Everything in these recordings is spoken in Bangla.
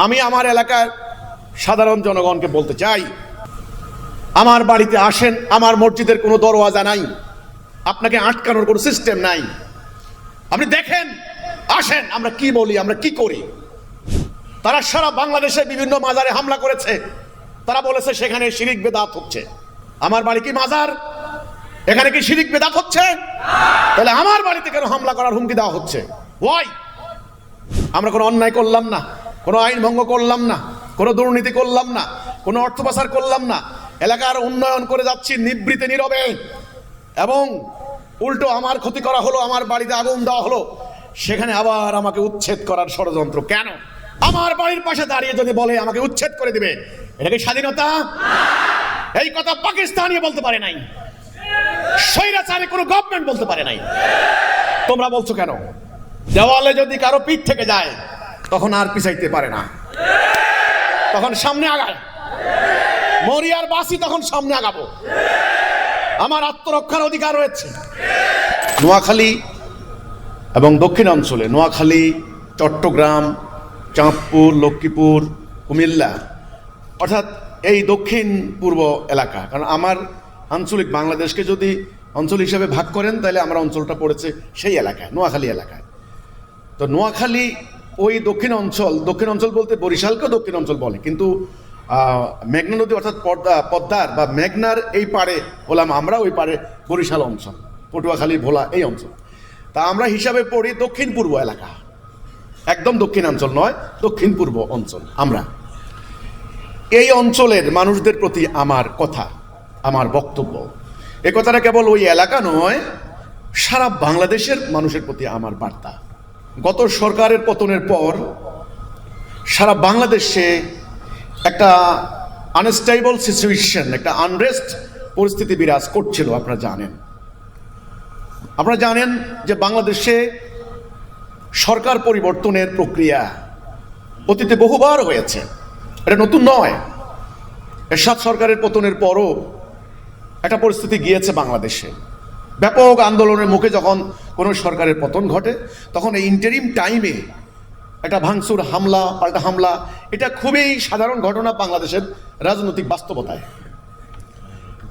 আমি আমার এলাকার সাধারণ জনগণকে বলতে চাই, আমার বাড়িতে আসেন, আমার মসজিদের কোনো দরওয়াজা নাই, আপনাকে আটকানোর কোনো সিস্টেম নাই। আপনি দেখেন, আসেন, আমরা কি বলি, আমরা কি করি। তারা সারা বাংলাদেশে বিভিন্ন মাজারে হামলা করেছে, তারা বলেছে সেখানে শিরিক বেদাত হচ্ছে। আমার বাড়ি কি মাজার? এখানে কি শিরিক বেদাত হচ্ছে? তাহলে আমার বাড়িতে কেন হামলা করার হুমকি দেওয়া হচ্ছে? ওয়াই? আমরা কোনো অন্যায় করলাম না, কোনো আইন ভঙ্গ করলাম না, কোনো দুর্নীতি করলাম না, কোনো অর্থ পাচার করলাম না, এলাকার উন্নয়ন করে যাচ্ছি নিবৃতে নীরবে, এবং উল্টো আমার ক্ষতি করা হলো, আমার বাড়িতে আগুন দেওয়া হলো, সেখানে আবার আমাকে উচ্ছেদ করার ষড়যন্ত্র। কেন? আমার বাড়ির পাশে দাঁড়িয়ে যদি বলে আমাকে উচ্ছেদ করে দিবে, এটা কি স্বাধীনতা? এই কথা পাকিস্তানিও বলতে পারে নাই, স্বৈরাচারী কোনো গভর্নমেন্ট বলতে পারে নাই। তোমরা বলছো কেন? দেওয়ালে যদি কারো পিঠ থেকে যায় তখন আর পিছাইতে পারে না, তখন সামনে আগায়। মরিয়ার বাসি তখন সামনে আগাবো। আমার আত্মরক্ষার অধিকার রয়েছে। নোয়াখালী এবং দক্ষিণাঞ্চলে, নোয়াখালী, চট্টগ্রাম, চাঁদপুর, লক্ষ্মীপুর, কুমিল্লা, অর্থাৎ এই দক্ষিণ পূর্ব এলাকা, কারণ আমার আঞ্চলিক বাংলাদেশকে যদি অঞ্চল হিসেবে ভাগ করেন তাহলে আমার অঞ্চলটা পড়েছে সেই এলাকায়, নোয়াখালী এলাকায়। তো নোয়াখালী ওই দক্ষিণ অঞ্চল বলতে বরিশালকেও দক্ষিণ অঞ্চল বলে, কিন্তু মেঘনা নদী অর্থাৎ পদ্মার বা মেঘনার এই পারে হলাম আমরা, ওই পারে বরিশাল অঞ্চল, পটুয়াখালী, ভোলা এই অঞ্চল। তা আমরা হিসাবে পড়ি দক্ষিণ পূর্ব এলাকা, একদম দক্ষিণাঞ্চল নয়, দক্ষিণ পূর্ব অঞ্চল আমরা। এই অঞ্চলের মানুষদের প্রতি আমার কথা, আমার বক্তব্য, এ কথাটা কেবল ওই এলাকা নয়, সারা বাংলাদেশের মানুষের প্রতি আমার বার্তা। গত সরকারের পতনের পর সারা বাংলাদেশে একটা আনস্টেবল সিচুয়েশন, একটা আনরেস্ট পরিস্থিতি বিরাজ করছিল। আপনারা জানেন যে বাংলাদেশে সরকার পরিবর্তনের প্রক্রিয়া অতীতে বহুবার হয়েছে, এটা নতুন নয়। এরশাদ সরকারের পতনের পরও একটা পরিস্থিতি গিয়েছে বাংলাদেশে। ব্যাপক আন্দোলনের মুখে যখন কোনো সরকারের পতন ঘটে, তখন এই ইন্টারিম টাইমে একটা ভাঙচুর, হামলা, পাল্টা হামলা, এটা খুবই সাধারণ ঘটনা বাংলাদেশের রাজনৈতিক বাস্তবতায়।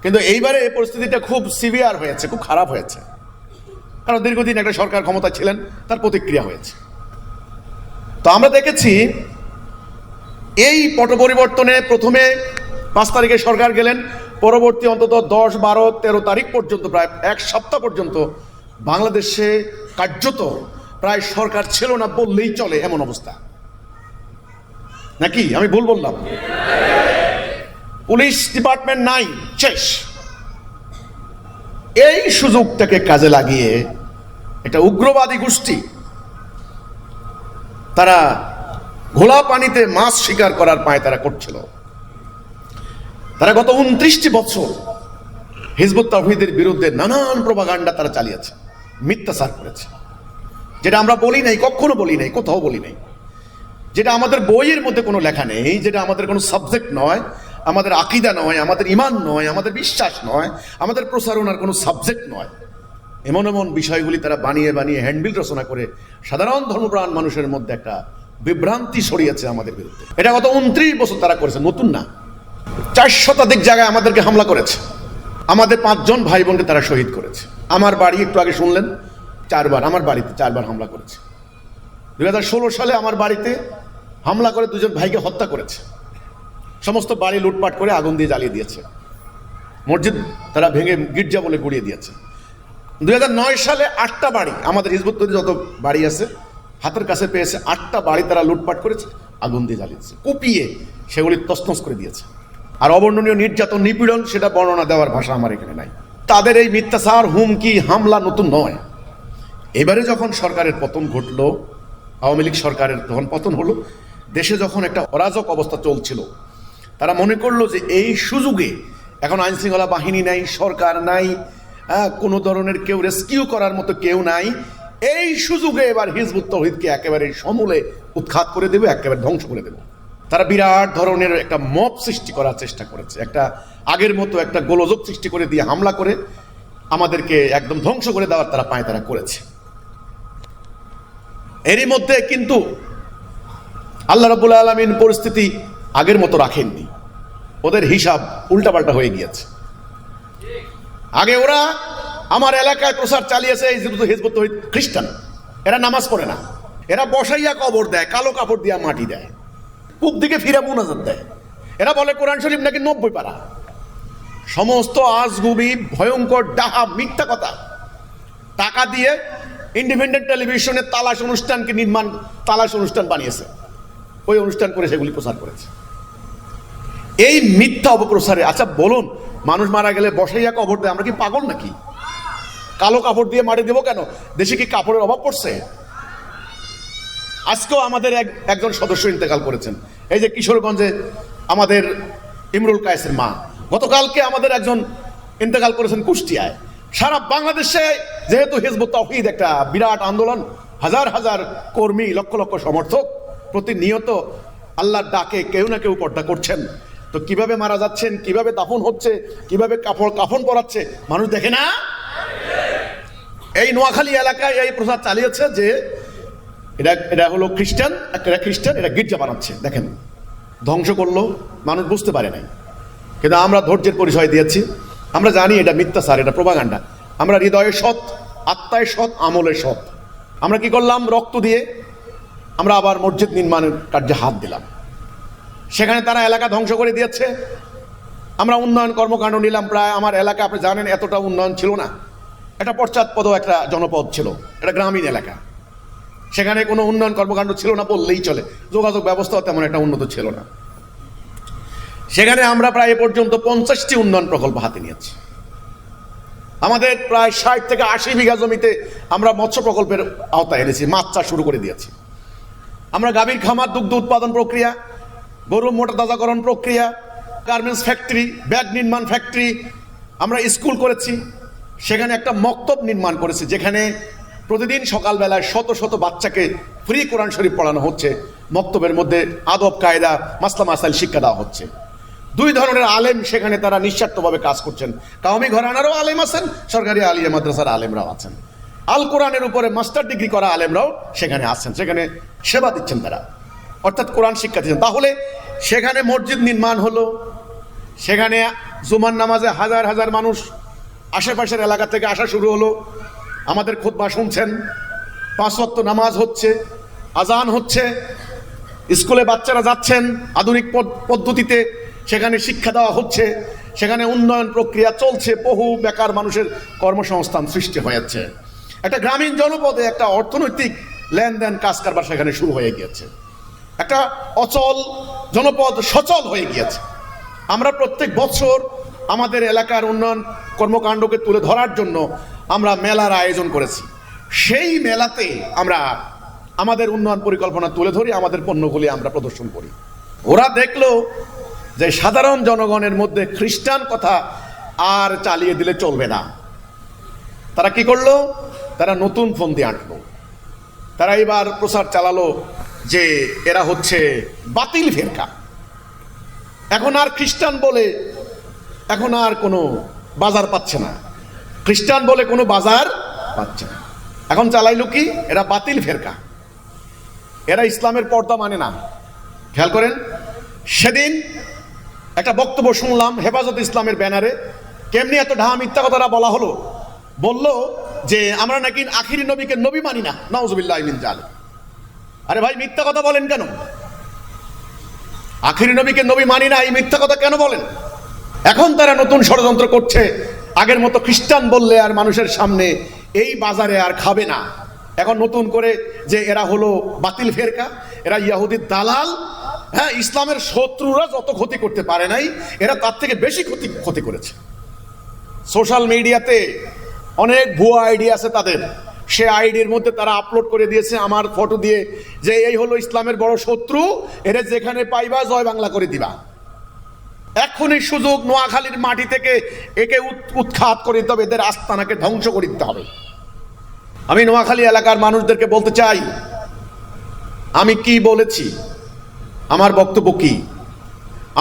কিন্তু এইবারে এই পরিস্থিতিটা খুব সিভিয়ার হয়েছে, খুব খারাপ হয়েছে, কারণ দীর্ঘদিন একটা সরকার ক্ষমতা ছিলেন, তার প্রতিক্রিয়া হয়েছে। তো আমরা দেখেছি এই পট পরিবর্তনে প্রথমে 5 তারিখে সরকার গেলেন, পরবর্তী অন্তত 10, 12, 13 তারিখ পর্যন্ত, প্রায় এক সপ্তাহ পর্যন্ত বাংলাদেশে কার্যত প্রায় সরকার ছিল না বললেই চলে, এমন অবস্থা। নাকি আমি ভুল বললাম? পুলিশ ডিপার্টমেন্ট নাই, শেষ। এই সুযোগটাকে কাজে লাগিয়ে একটা উগ্রবাদী গোষ্ঠী, তারা ঘোলা পানিতে মাছ শিকার করার পায়তারা করছিল। তারা গত 29টি বছর হিজবুত তাওহীদের বিরুদ্ধে নানান প্রপাগান্ডা তারা চালিয়েছে, মিথ্যাচার করেছে, যেটা আমরা বলি নাই, কখনো বলি নাই, কোথাও বলি নাই, যেটা আমাদের বইয়ের মধ্যে কোনো লেখা নেই, যেটা আমাদের কোনো সাবজেক্ট নয়, আমাদের আকীদা নয়, আমাদের ঈমান নয়, আমাদের বিশ্বাস নয়, আমাদের প্রচারণার কোনো সাবজেক্ট নয়। এমন এমন বিষয়গুলি তারা বানিয়ে বানিয়ে হ্যান্ডবিল রচনা করে সাধারণ ধর্মপ্রাণ মানুষের মধ্যে একটা বিভ্রান্তি ছড়িয়েছে আমাদের বিরুদ্ধে। এটা গত 29 বছর তারা করেছে, নতুন না। 4 শতাধিক জায়গায় আমাদেরকে হামলা করেছে, আমাদের 5 জন ভাই বোনকে তারা শহীদ করেছে। আমার বাড়ি একটু আগে শুনলেন, 4 বার, আমার বাড়িতে 4 বার হামলা করেছে। 2016 সালে আমার বাড়িতে হামলা করে 2 জন ভাইকে হত্যা করেছে, সমস্ত বাড়ি লুটপাট করে আগুন দিয়ে জ্বালিয়ে দিয়েছে, মসজিদ তারা ভেঙে গির্জা বলে গুড়িয়ে দিয়েছে। 2009 সালে 8টা বাড়ি, আমাদের হিজবুত তৈরি যত বাড়ি আছে হাতের কাছে পেয়েছে, 8টা বাড়ি তারা লুটপাট করেছে, আগুন দিয়ে জ্বালিয়েছে, কুপিয়ে সেগুলি তছনছ করে দিয়েছে। আর অবর্ণনীয় নির্যাতন, নিপীড়ন, সেটা বর্ণনা দেওয়ার ভাষা আমার এখানে নাই। তাদের এই মিথ্যাচার, হুমকি, হামলা নতুন নয়। এবারে যখন সরকারের পতন ঘটলো, আওয়ামী লীগ সরকারের যখন পতন হলো, দেশে যখন একটা অরাজক অবস্থা চলছিল, তারা মনে করলো যে এই সুযোগে, এখন আইন শৃঙ্খলা বাহিনী নাই, সরকার নাই, কোনো ধরনের কেউ রেস্কিউ করার মতো কেউ নাই, এই সুযোগে এবার হিজবুত তাওহীদকে একেবারে সমূলে উৎখাত করে দেবো, একেবারে ধ্বংস করে দেবো। তারা বিরাট ধরনের একটা মব সৃষ্টি করার চেষ্টা করেছে, একটা আগের মতো একটা গোলযোগ সৃষ্টি করে দিয়ে হামলা করে আমাদেরকে একদম ধ্বংস করে দেওয়ার তারা পায়তারা করেছে। এরই মধ্যে কিন্তু আল্লাহ রাব্বুল আলামিন পরিস্থিতি আগের মতো রাখেননি, ওদের হিসাব উল্টাপাল্টা হয়ে গিয়েছে। আগে ওরা আমার এলাকায় প্রচার চালিয়েছে এই হিজবুত তৌহিদ খ্রিস্টান, এরা নামাজ পড়ে না, এরা বসাইয়া কবর দেয়, কালো কাপড় দিয়া মাটি দেয়, পূব দিকে ফিরে মুনাজাত দেয়, এরা বলে কোরআন শরীফ নাকি 90 পারা। সমস্ত আজগুবি ভয়ঙ্কর ডাহা মিথ্যা কথা। টাকা দিয়ে ইন্ডিপেন্ডেন্ট টেলিভিশনে তালাশ অনুষ্ঠান বানিয়েছে, ওই অনুষ্ঠান করে সেগুলি প্রচার করেছে। এই মিথ্যা অপপ্রচারে, আচ্ছা বলুন, মানুষ মারা গেলে বসাইয়া কবর দেয়, আমরা কি পাগল নাকি? কালো কাপড় দিয়ে মাটি দেবো কেন? দেশে কি কাপড়ের অভাব পড়ছে? আজকেও আমাদের একজন সদস্য ইন্তেকাল করেছেন, এই যে কিশোরগঞ্জে আমাদের ইমরুল কায়েসের মা। গতকালকে আমাদের একজন ইন্তেকাল করেছেন কুষ্টিয়ায়। সারা বাংলাদেশে যেহেতু হিজবুত তাওহীদ একটা বিরাট আন্দোলন, হাজার হাজার কর্মী, লক্ষ লক্ষ সমর্থক প্রতিনিয়ত আল্লাহর ডাকে কেউ না কেউ পর্দা করছেন। তো কিভাবে মারা যাচ্ছেন, কিভাবে দাফন হচ্ছে, কিভাবে কাফন পরাচ্ছে, মানুষ দেখে না? এই নোয়াখালী এলাকায় এই প্রচার চালিয়েছে যে এটা হলো খ্রিস্টান, এটা গির্জা বানাচ্ছে। দেখেন, ধ্বংস করলো, মানুষ বুঝতে পারে নাই। কিন্তু আমরা ধৈর্যের পরিচয় দিয়েছি, আমরা জানি এটা মিথ্যাচার, এটা প্রোপাগান্ডা। আমরা হৃদয়ে সৎ, আত্মায় সৎ, আমলে সৎ। আমরা কি করলাম? রক্ত দিয়ে আমরা আবার মসজিদ নির্মাণের কার্যে হাত দিলাম। সেখানে তারা এলাকা ধ্বংস করে দিয়েছে। আমরা উন্নয়ন কর্মকাণ্ড নিলাম। প্রায় আমার এলাকা, আপনি জানেন, এতটা উন্নয়ন ছিল না, এটা পশ্চাৎপদ একটা জনপদ ছিল, এটা গ্রামীণ এলাকা। সেখানে কোনো উন্নয়ন কর্মকাণ্ড ছিল না বললেই চলে, যোগাযোগ ব্যবস্থাও তেমন একটা উন্নত ছিল না। সেখানে আমরা প্রায় এ পর্যন্ত 50টি উন্নয়ন প্রকল্প হাতে নিয়েছি। আমাদের প্রায় 60 থেকে 80 বিঘা জমিতে আমরা মৎস্য প্রকল্পের আওতায় এনেছি, মাছ চাষ শুরু করে দিয়েছি। আমরা গাভীর খামার, দুগ্ধ উৎপাদন প্রক্রিয়া, গরু মোটা তাজাকরণ প্রক্রিয়া, গার্মেন্টস ফ্যাক্টরি, ব্যাগ নির্মাণ ফ্যাক্টরি, আমরা স্কুল করেছি। সেখানে একটা মক্তব নির্মাণ করেছি, যেখানে প্রতিদিন সকালবেলায় শত শত বাচ্চাকে ফ্রি কোরআন শরীফ পড়ানো হচ্ছে। মক্তবের মধ্যে আদব কায়দা, মাসলা মাসাইল শিক্ষা দেওয়া হচ্ছে। 2 ধরনের আলেম সেখানে তারা নিঃস্বার্থভাবে কাজ করছেন। কাওমি ঘরানারও আলেম আছেন, সরকারি আলিয়া মাদ্রাসার আলেমরাও আছেন, আল কোরআনের উপরে মাস্টার ডিগ্রি করা আলেমরাও সেখানে আছেন। সেখানে সেবা দিচ্ছেন তারা, অর্থাৎ কোরআন শিক্ষা দিচ্ছেন। তাহলে সেখানে মসজিদ নির্মাণ হলো, সেখানে জুমার নামাজে হাজার হাজার মানুষ আশেপাশের এলাকা থেকে আসা শুরু হলো। আমাদের খুতবা শুনছেন, 5 ওয়াক্ত নামাজ হচ্ছে, আজান হচ্ছে, স্কুলে বাচ্চারা যাচ্ছেন আধুনিক পদ্ধতিতে, সেখানে শিক্ষা দেওয়া হচ্ছে, সেখানে উন্নয়ন প্রক্রিয়া চলছে, বহু বেকার মানুষের কর্মসংস্থান সৃষ্টি হয়েছে। একটা গ্রামীণ জনপদে একটা অর্থনৈতিক লেনদেন কাজ কারবার সেখানে শুরু হয়ে গিয়েছে। একটা অচল জনপদ সচল হয়ে গিয়েছে। আমরা প্রত্যেক বছর আমাদের এলাকার উন্নয়ন কর্মকাণ্ডকে তুলে ধরার জন্য আমরা মেলার আয়োজন করেছি। সেই মেলাতে আমরা আমাদের উন্নয়ন পরিকল্পনা তুলে ধরি, আমাদের পণ্যগুলি আমরা প্রদর্শন করি। ওরা দেখলো যে সাধারণ জনগণের মধ্যে খ্রিস্টান কথা আর চালিয়ে দিলে চলবে না। তারা কি করলো? তারা নতুন ফন্দি আঁটলো। তারা এবার প্রচার চালালো যে এরা হচ্ছে বাতিল ফেরকা। এখন আর খ্রিস্টান বলে এখন আর কোনো বাজার পাচ্ছে না, খ্রিস্টান বলে কোনো বাজার পাচ্ছে না। এখন চালাইলো কি? এরা বাতিল ফেরকা, এরা ইসলামের পর্দা মানে না। খেয়াল করেন, সেদিন একটা বক্তব্য শুনলাম হেফাজত ইসলামের ব্যানারে, কেমনি এত ঢাহা মিথ্যা কথাটা বলা হলো। বলল যে আমরা নাকি আখিরি নবীকে নবী মানি না, নাউজুবিল্লাহ মিন জালিক। আরে ভাই, মিথ্যা কথা বলেন কেন? আখিরি নবীকে নবী মানি না, এই মিথ্যা কথা কেন বলেন? এখন তারা নতুন ষড়যন্ত্র করছে। আগের মতো খ্রিস্টান বললে আর মানুষের সামনে এই বাজারে আর খাবে না। এখন নতুন করে যে এরা হলো বাতিল ফেরকা, এরা ইহুদির দালাল। হ্যাঁ, ইসলামের শত্রুরা যত ক্ষতি করতে পারে নাই, এরা তার থেকে বেশি ক্ষতি করেছে। সোশ্যাল মিডিয়াতে অনেক ভুয়া আইডি আছে তাদের, সে আইডির মধ্যে তারা আপলোড করে দিয়েছে আমার ফটো দিয়ে যে এই হলো ইসলামের বড় শত্রু, এরা যেখানে পাইবা জয় বাংলা করে দিবা। এখনই সুযোগ, নোয়াখালীর মাটি থেকে একে উৎখাত করে দিতে হবে, এদের আস্তানাকে ধ্বংস করে দিতে হবে। আমি নোয়াখালী এলাকার মানুষদেরকে বলতে চাই, আমি কি বলেছি, আমার বক্তব্য কি,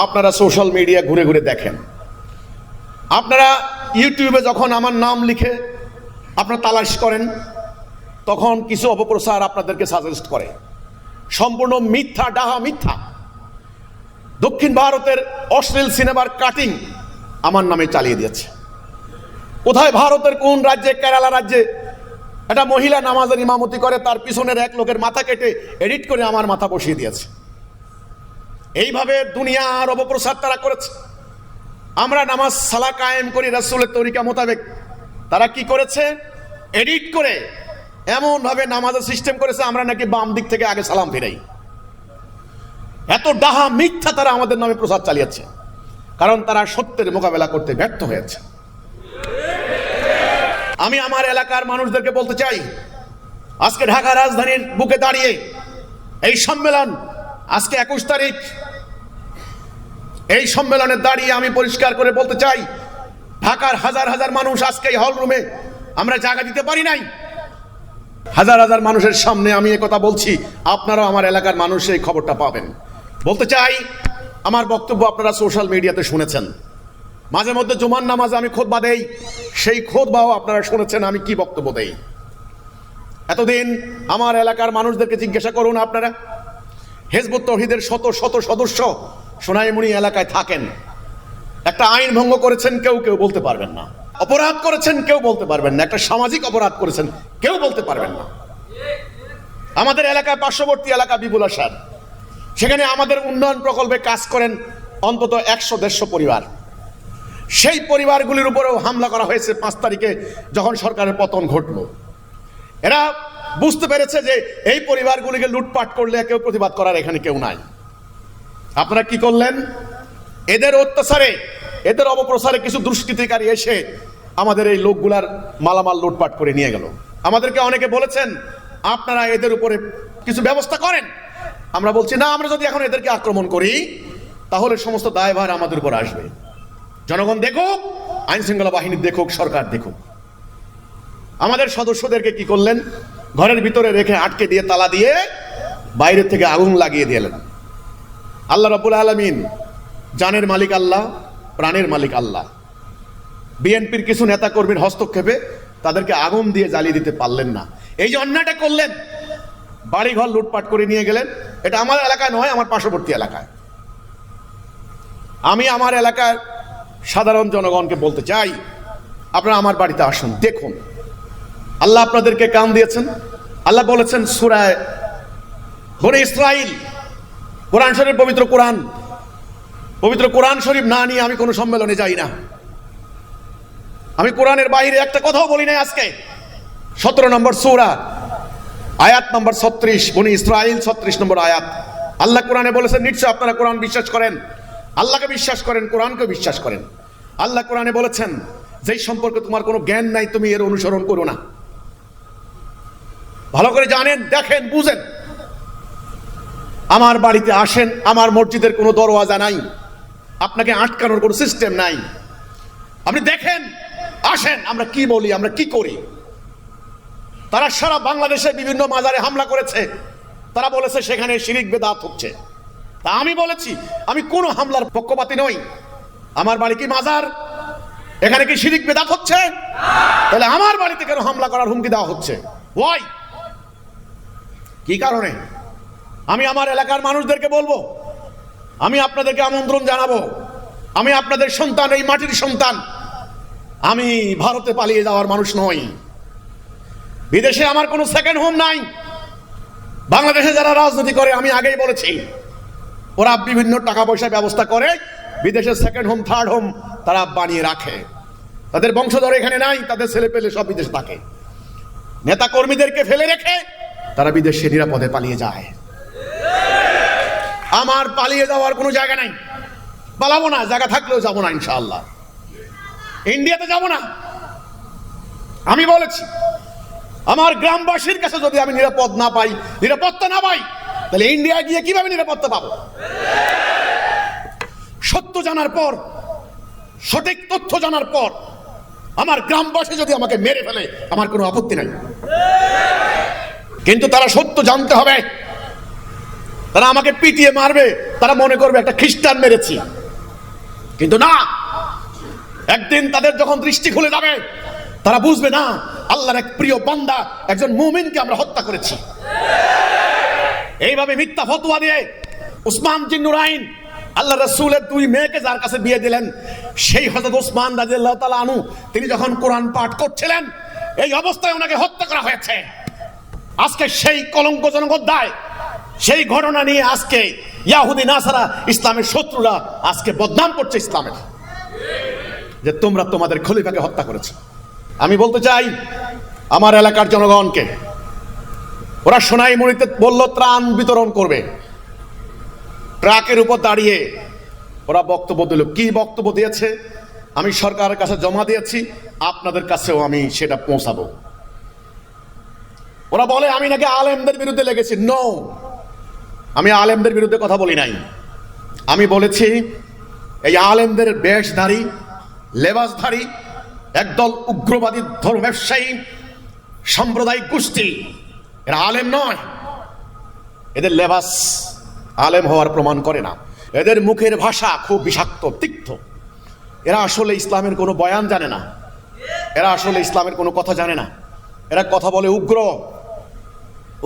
আপনারা সোশ্যাল মিডিয়া ঘুরে ঘুরে দেখেন। আপনারা ইউটিউবে যখন আমার নাম লিখে আপনারা তালাশ করেন, তখন কিছু অপপ্রচার আপনাদেরকে সাজেস্ট করে সম্পূর্ণ মিথ্যা, ডাহা মিথ্যা। দক্ষিণ ভারতের অশ্লীল সিনেমার কাটিং আমার নামে চালিয়ে দিয়েছে। কোথায় ভারতের কোন রাজ্যে, কেরালা রাজ্যে একটা মহিলা নামাজের ইমামতি করে, তার পিছনের এক লোকের মাথা কেটে এডিট করে আমার মাথা বসিয়ে দিয়েছে। এইভাবে দুনিয়ার অপপ্রচার তারা করেছে। আমরা নামাজ সালা কায়েম করি রাসূলের তরিকা মোতাবেক, তারা কি করেছে, এডিট করে এমন ভাবে নামাজের সিস্টেম করেছে আমরা নাকি বাম দিক থেকে আগে সালাম ফিরাই। এত ডাহা মিথ্যা তারা আমাদের নামে প্রচার চালিয়েছে, কারণ তারা সত্যের মোকাবেলা করতে ব্যর্থ হয়েছে। আমি আমার এলাকার মানুষদেরকে বলতে চাই, আজকে ঢাকা রাজধানীর বুকে দাঁড়িয়ে এই সম্মেলন, আজকে 21 তারিখ, এই সম্মেলনে দাঁড়িয়ে আমি পরিষ্কার করে বলতে চাই, ঢাকার হাজার হাজার মানুষ আজকে এই হল রুমে আমরা জায়গা দিতে পারি নাই। হাজার হাজার মানুষের সামনে আমি এই কথা বলছি, আপনারাও আমার এলাকার মানুষ এই খবরটা পাবেন। বলতে চাই, আমার বক্তব্য আপনারা সোশ্যাল মিডিয়াতে শুনেছেন, মাঝে মধ্যে জুমার নামাজে আমি খুতবা দেই, সেই খুতবাও আপনারা শুনেছেন আমি কি বক্তব্য দেই। এতদিন আমার এলাকার মানুষদেরকে জিজ্ঞাসা করুন, আপনারা হিজবুত তাওহীদের শত শত সদস্য সোনাইমুড়ি এলাকায় থাকেন, একটা আইন ভঙ্গ করেছেন কেউ কেউ বলতে পারবেন না, অপরাধ করেছেন কেউ বলতে পারবেন না, একটা সামাজিক অপরাধ করেছেন কেউ বলতে পারবেন না। আমাদের এলাকায় পার্শ্ববর্তী এলাকা বিপুল আসার, সেখানে আমাদের উন্নয়ন প্রকল্পে কাজ করেন অন্তত 100-150 পরিবার। সেই পরিবারগুলির উপরেও হামলা করা হয়েছে 5 তারিখে যখন সরকারের পতন ঘটল। এরা বুঝতে পেরেছে যে এই পরিবারগুলিকে লুটপাট করলে কেউ প্রতিবাদ করার এখানে কেউ নাই। আপনারা কি করলেন, এদের অত্যাচারে, এদের অপপ্রচারে কিছু দুষ্কৃতিকারী এসে আমাদের এই লোকগুলার মালামাল লুটপাট করে নিয়ে গেল। আমাদেরকে অনেকে বলেছেন আপনারা এদের উপরে কিছু ব্যবস্থা করেন। আমরা বলছি না, আমরা যদি এখন এদেরকে আক্রমণ করি তাহলে সমস্ত দায়ভার আমাদের উপর আসবে। জনগণ দেখুক, আইন শৃঙ্খলা বাহিনী দেখুক, সরকার দেখুক। আমাদের সদস্যদেরকে কি করলেন, ঘরের ভিতরে রেখে আটকে দিয়ে তালা দিয়ে বাইরে থেকে আগুন লাগিয়ে দিলেন। আল্লাহ রাব্বুল আলামিন, জানের মালিক আল্লাহ, প্রাণের মালিক আল্লাহ, বিএনপির কিছু নেতা কর্মীর হস্তক্ষেপে তাদেরকে আগুন দিয়ে জ্বালিয়ে দিতে পারলেন না। এই যে অন্যায়টা করলেন, বাড়িঘর লুটপাট করে নিয়ে গেলেন, এটা আমার এলাকায় নয়, আমার পার্শ্ববর্তী এলাকায়। আমি আমার এলাকার সাধারণ জনগণকে বলতে চাই, আপনারা আমার বাড়িতে আসুন, দেখুন। আল্লাহ আপনাদেরকে কান দিয়েছেন। আল্লাহ বলেছেন সূরা বনী ইসরাইল, কোরআন শরীফ, পবিত্র কোরআন শরীফ না নিয়ে আমি কোনো সম্মেলনে যাই না। আমি কোরআনের বাইরে একটা কথাও বলি নাই। আজকে 17 নম্বর সূরা, আয়াত নম্বর 36, বনী ইসরাইল 36 নম্বর আয়াত। আল্লাহ কোরআনে বলেছেন, নিশ্চয় আপনারা কোরআন বিশ্বাস করেন, আল্লাহকে বিশ্বাস করেন, কোরআনকে বিশ্বাস করেন। আল্লাহ কোরআনে বলেছেন, যেই সম্পর্কে তোমার কোনো জ্ঞান নাই তুমি এর অনুসরণ করো না। ভালো করে জানেন, দেখেন, বুঝেন। আমার বাড়িতে আসেন, আমার মসজিদের কোনো দরওয়াজা নাই, আপনাকে আটকানোর কোনো সিস্টেম নাই। আপনি দেখেন, আসেন, আমরা কি বলি, আমরা কি করি। তারা সারা বাংলাদেশে বিভিন্ন মাজারে হামলা করেছে, তারা বলেছে সেখানে শিরিক বেদাত হচ্ছে। তা আমি বলেছি আমি কোনো হামলার পক্ষপাতী নই। আমার বাড়ি কি মাজার? এখানে কি শিরিক বেদাত হচ্ছে? তাহলে আমার বাড়িতে কেন হামলা করার হুমকি দেওয়া হচ্ছে? ওয়াই, কি কারণে? আমি আমার এলাকার মানুষদেরকে বলবো, আমি আপনাদেরকে আমন্ত্রণ জানাবো, আমি আপনাদের সন্তান, এই মাটির সন্তান। আমি ভারতে পালিয়ে যাওয়ার মানুষ নই। বিদেশে আমার কোনো সেকেন্ড হোম নাই। বাংলাদেশে যারা রাজনীতি করে, আমি আগেই বলেছি, ওরা বিভিন্ন টাকা পয়সা ব্যবস্থা করে বিদেশের সেকেন্ড হোম, থার্ড হোম তারা বানিয়ে রাখে। তাদের বংশধর এখানে নাই, তাদের ছেলে পেলে সব বিদেশে থাকে। নেতা কর্মীদেরকে ফেলে রেখে তারা বিদেশে নিরাপদে পালিয়ে যায়। আমার পালিয়ে যাওয়ার কোনো জায়গা নাই, পালাবো না, জায়গা থাকলেও যাবো না ইনশাআল্লাহ। ইন্ডিয়াতে যাব না। আমি বলেছি, আমার গ্রামবাসীর কাছে যদি আমি নিরাপদ না পাই, নিরাপত্তা না পাই, তাহলে ইন্ডিয়া গিয়ে কিভাবে নিরাপত্তা পাবো? সত্য জানার পর, সঠিক তথ্য জানার পর আমার গ্রামবাসী যদি আমাকে মেরে ফেলে আমার কোনো আপত্তি নাই, কিন্তু তারা সত্য জানতে হবে। তারা আমাকে পিটিয়ে মারবে, তারা মনে করবে একটা খ্রিস্টান মেরেছি, কিন্তু না, একদিন তাদের যখন দৃষ্টি খুলে যাবে তারা বুঝবে না আল্লাহর এক প্রিয় বান্দা, একজন মুমিনকে আমরা হত্যা করেছি। এইভাবে মিথ্যা ফতোয়া দিয়ে উসমান জিন্নুরাইন আল্লাহ রাসূলের দুই মেয়েকে যার কাছে বিয়ে দিলেন, সেই হযরত উসমান রাদিয়াল্লাহু তাআলা আনহু তিনি যখন কোরআন পাঠ করছিলেন এই অবস্থায় ওনাকে হত্যা করা হয়েছে। আজকে সেই কলঙ্কজনক অধ্যায়, সেই ঘটনা নিয়ে আজকে ইয়াহুদি নাসারা ইসলামের শত্রুরা আজকে বদনাম করছে ইসলামের, যে তোমরা তোমাদের খলিফাকে হত্যা করেছো। আমি বলতে চাই আমার এলাকার জনগণকে, ওরা সোনাইমুড়িতে বলল ত্রাণ বিতরণ করবে, ট্রাকের উপর দাঁড়িয়ে ওরা বক্তব্য দিল। কি বক্তব্য দিয়েছে আমি সরকারের কাছে জমা দিয়েছি, আপনাদের কাছেও আমি সেটা পৌঁছাবো। ওরা বলে আমি নাকি আলেমদের বিরুদ্ধে লেগেছি। নো, আমি আলেমদের বিরুদ্ধে কথা বলি নাই। আমি বলেছি এই আলেমদের বেশধারী, লেবাসধারী একদল উগ্রবাদী ধর্ম ব্যবসায়ী সাম্প্রদায়িক গোষ্ঠী, এরা আলেম নয়। এদের লেবাস আলেম হওয়ার প্রমাণ করে না। এদের মুখের ভাষা খুব বিষাক্ত, তিক্ত। এরা আসলে ইসলামের কোনো বয়ান জানে না, এরা আসলে ইসলামের কোনো কথা জানে না। এরা কথা বলে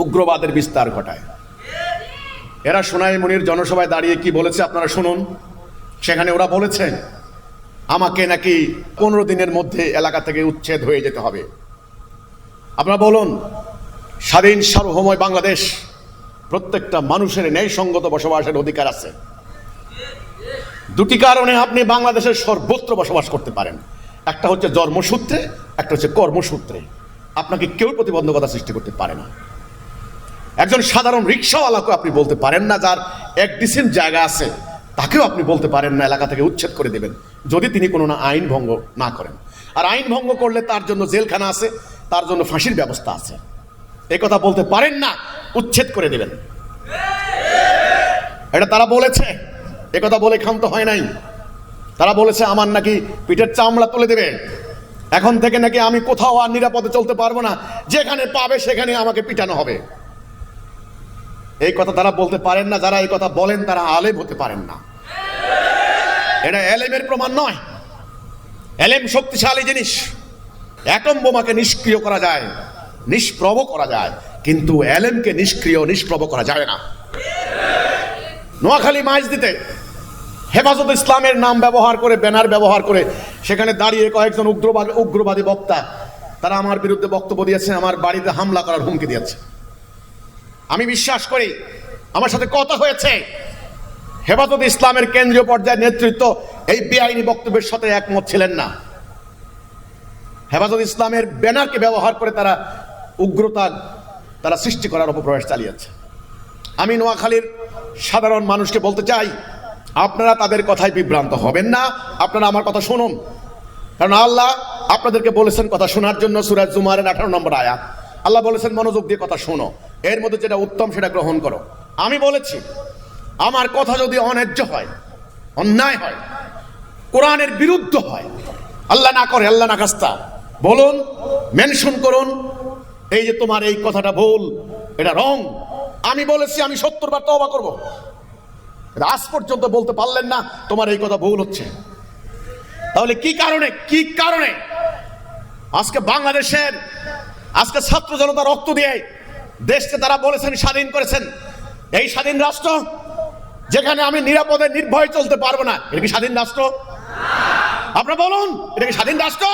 উগ্রবাদের বিস্তার ঘটায়। এরা সোনাইমুড়ির জনসভায় দাঁড়িয়ে কি বলেছে আপনারা শুনুন। সেখানে ওরা বলেছে আমাকে নাকি 15 দিনের মধ্যে এলাকা থেকে উচ্ছেদ হয়ে যেতে হবে। আপনারা বলুন, স্বাধীন সার্বভৌম বাংলাদেশ, প্রত্যেকটা মানুষের ন্যায়সঙ্গত বসবাসের অধিকার আছে। দুটি কারণে আপনি বাংলাদেশের সর্বত্র বসবাস করতে পারেন, একটা হচ্ছে জন্মসূত্রে, একটা হচ্ছে কর্মসূত্রে। আপনাকে কেউ প্রতিবন্ধকতা সৃষ্টি করতে পারে না। একজন সাধারণ রিক্সাওয়ালাকে আপনি বলতে পারেন না, যার এক ডিসেন্ট জায়গা আছে, তাকেও আপনি বলতে পারেন না এলাকা থেকে উচ্ছেদ করে দেবেন, যদি তিনি কোনো না আইন ভঙ্গ না করেন। আর আইন ভঙ্গ করলে তার জন্য জেলখানা আছে, তার জন্য ফাঁসির ব্যবস্থা আছে। এই কথা বলতে পারেন না, উচ্ছেদ করে দেবেন। এটা তারা বলেছে, এ কথা বলে ক্ষান্ত হয় নাই। তারা বলেছে আমার নাকি পিঠের চামড়া তুলে দেবে, এখন থেকে নাকি আমি কোথাও আর নিরাপদে চলতে পারবো না, যেখানে পাবে সেখানে আমাকে পিটানো হবে। এই কথা তারা বলতে পারেন না। যারা এই কথা বলেন তারা আলেম হতে পারেন না। এটা এলেমের প্রমাণ নয়। এলেম শক্তিশালী জিনিস। অ্যাটম বোমাকে নিষ্ক্রিয় করা যায়, নিষ্প্রভ করা যায়, কিন্তু এলেমকে নিষ্ক্রিয় নিষ্প্রভ করা যায় না। নোয়াখালী মাইজদিতে হেফাজত ইসলামের নাম ব্যবহার করে, ব্যানার ব্যবহার করে সেখানে দাঁড়িয়ে কয়েকজন উগ্রবাদী বক্তা তারা আমার বিরুদ্ধে বক্তব্য দিয়েছে, আমার বাড়িতে হামলা করার হুমকি দিয়েছে। আমি বিশ্বাস করি, আমার সাথে কথা হয়েছে, হেফাজত ইসলামের কেন্দ্রীয় পর্যায়ের নেতৃত্ব এই বেআইনি বক্তব্যের সাথে একমত ছিলেন না। হেফাজত ইসলামের ব্যানারকে ব্যবহার করে তারা উগ্রতা তারা সৃষ্টি করার অপপ্রয়াস চালিয়েছে। আমি নোয়াখালীর সাধারণ মানুষকে বলতে চাই, আপনারা তাদের কথায় বিভ্রান্ত হবেন না, আপনারা আমার কথা শুনুন। কারণ আল্লাহ আপনাদেরকে বলেছেন কথা শোনার জন্য। সূরা জুমারের 18 নম্বর আয়াত আল্লাহ বলেছেন মনোযোগ দিয়ে কথা শোনো, এর মধ্যে যেটা উত্তম সেটা গ্রহণ করো। আমি বলেছি আমার কথা যদি অন্যায্য হয়, অন্যায় হয়, কোরআনের বিরুদ্ধ হয়, আল্লাহ না করে, আল্লাহ না খাস্তা, বলুন, মেনশন করুন, এই যে তোমার এই কথাটা ভুল, এটা রং। আমি বলেছি আমি 70 বার তওবা করব। আজ পর্যন্ত বলতে পারলেন না তোমার এই কথা ভুল হচ্ছে। তাহলে কি কারণে আজকে বাংলাদেশের আজকে ছাত্র জনতা রক্ত দিয়ে দেশকে তারা বলেছেন স্বাধীন করেছেন। এই স্বাধীন রাষ্ট্র যেখানে আমি নিরাপদে নির্ভয়ে চলতে পারবো না, এটা কি স্বাধীন রাষ্ট্র? আপনারা বলুন, এটা কি স্বাধীন রাষ্ট্র?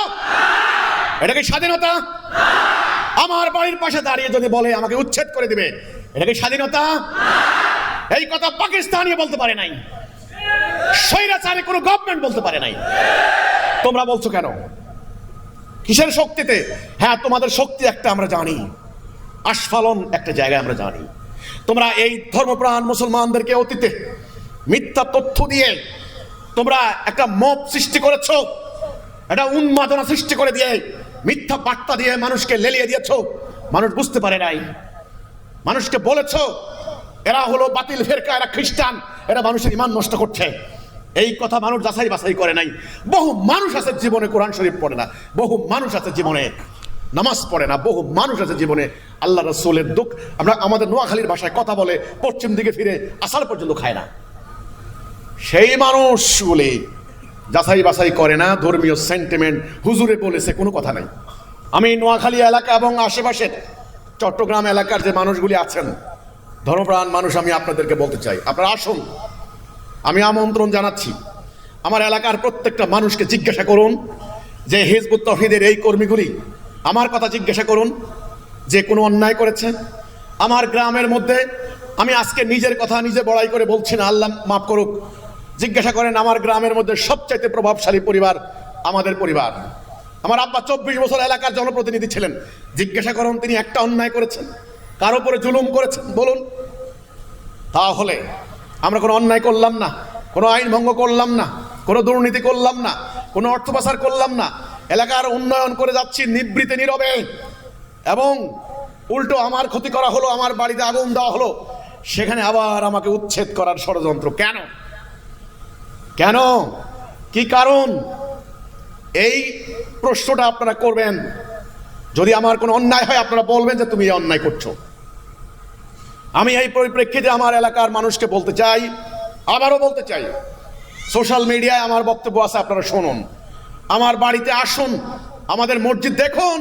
এটা কি স্বাধীনতা? আমার বাড়ির পাশে দাঁড়িয়ে যদি বলে আমাকে উচ্ছেদ করে দিবে, এটা কি স্বাধীনতা? এই কথা পাকিস্তানিও বলতে পারে নাই, স্বৈরাচারী কোনো গভর্নমেন্ট বলতে পারে নাই। তোমরা বলছো কেন? কিসের শক্তিতে? হ্যাঁ, তোমাদের শক্তি একটা আমরা জানি, আস্ফালন একটা জায়গায় আমরা জানি। তোমরা এই ধর্মপ্রাণ মুসলমানদেরকে অতীতে মিথ্যা তথ্য দিয়ে তোমরা একটা মব সৃষ্টি করেছো, একটা উন্মাদনা সৃষ্টি করে দিয়ে মিথ্যা বার্তা দিয়ে মানুষকে লেলিয়ে দিয়েছো। মানুষ বুঝতে পারে নাই। মানুষকে বলেছো এরা হলো বাতিল ফেরকা, এরা খ্রিস্টান, এরা মানুষের ঈমান নষ্ট করছে। এই কথা মানুষ যাচাই বাছাই করে নাই। বহু মানুষ আছে জীবনে কোরআন শরীফ পড়ে না, বহু মানুষ আছে জীবনে নামাজ পড়ে না, বহু মানুষ আছে জীবনে আল্লাহ রাসূলের দুঃখ, আমরা আমাদের নোয়াখালীর ভাষায় কথা বলে পশ্চিম দিকে ফিরে আসার পর্যন্ত খায় না। সেই মানুষগুলি যাচাই বাছাই করে না। ধর্মীয় সেন্টিমেন্ট, হুজুরে বলেছে, কোনো কথা নাই। আমি নোয়াখালী এলাকা এবং আশেপাশের চট্টগ্রাম এলাকার যে মানুষগুলি আছেন ধর্মপ্রাণ মানুষ, আমি আপনাদেরকে বলতে চাই, আপনারা আসুন, আমি আমন্ত্রণ জানাচ্ছি। আমার এলাকার প্রত্যেকটা মানুষকে জিজ্ঞাসা করুন যে হিজবুত তৌহিদের এই কর্মীগুলি আমার কথা জিজ্ঞাসা করুন যে কোনো অন্যায় করেছে আমার গ্রামের মধ্যে। আমি আজকে নিজের কথা নিজে বড়াই করে বলছি না, আল্লাহ মাফ করুক। জিজ্ঞাসা করেন আমার গ্রামের মধ্যে সবচাইতে প্রভাবশালী পরিবার আমাদের পরিবার। আমার আব্বা 24 বছর এলাকার জনপ্রতিনিধি ছিলেন। জিজ্ঞাসা করুন তিনি একটা অন্যায় করেছেন, কারো উপরে জুলুম করেছেন বলুন? তাহলে আমরা কোনো অন্যায় করলাম না, কোনো আইন ভঙ্গ করলাম না, কোনো দুর্নীতি করলাম না, কোনো অর্থ পাচার করলাম না, এলাকার উন্নয়ন করে যাচ্ছি নিবৃতে নীরবে, এবং উল্টো আমার ক্ষতি করা হলো, আমার বাড়িতে আগুন দেওয়া হলো, সেখানে আবার আমাকে উচ্ছেদ করার ষড়যন্ত্র। কেন কেন কি কারণ? এই প্রশ্নটা আপনারা করবেন। যদি আমার কোনো অন্যায় হয় আপনারা বলবেন যে তুমি এই অন্যায় করছো। আমি এই পরিপ্রেক্ষিতে আমার এলাকার মানুষকে বলতে চাই, আবারও বলতে চাই, সোশ্যাল মিডিয়ায় আমার বক্তব্য আছে, আপনারা শুনুন। আমার বাড়িতে আসুন, আমাদের মসজিদ দেখুন,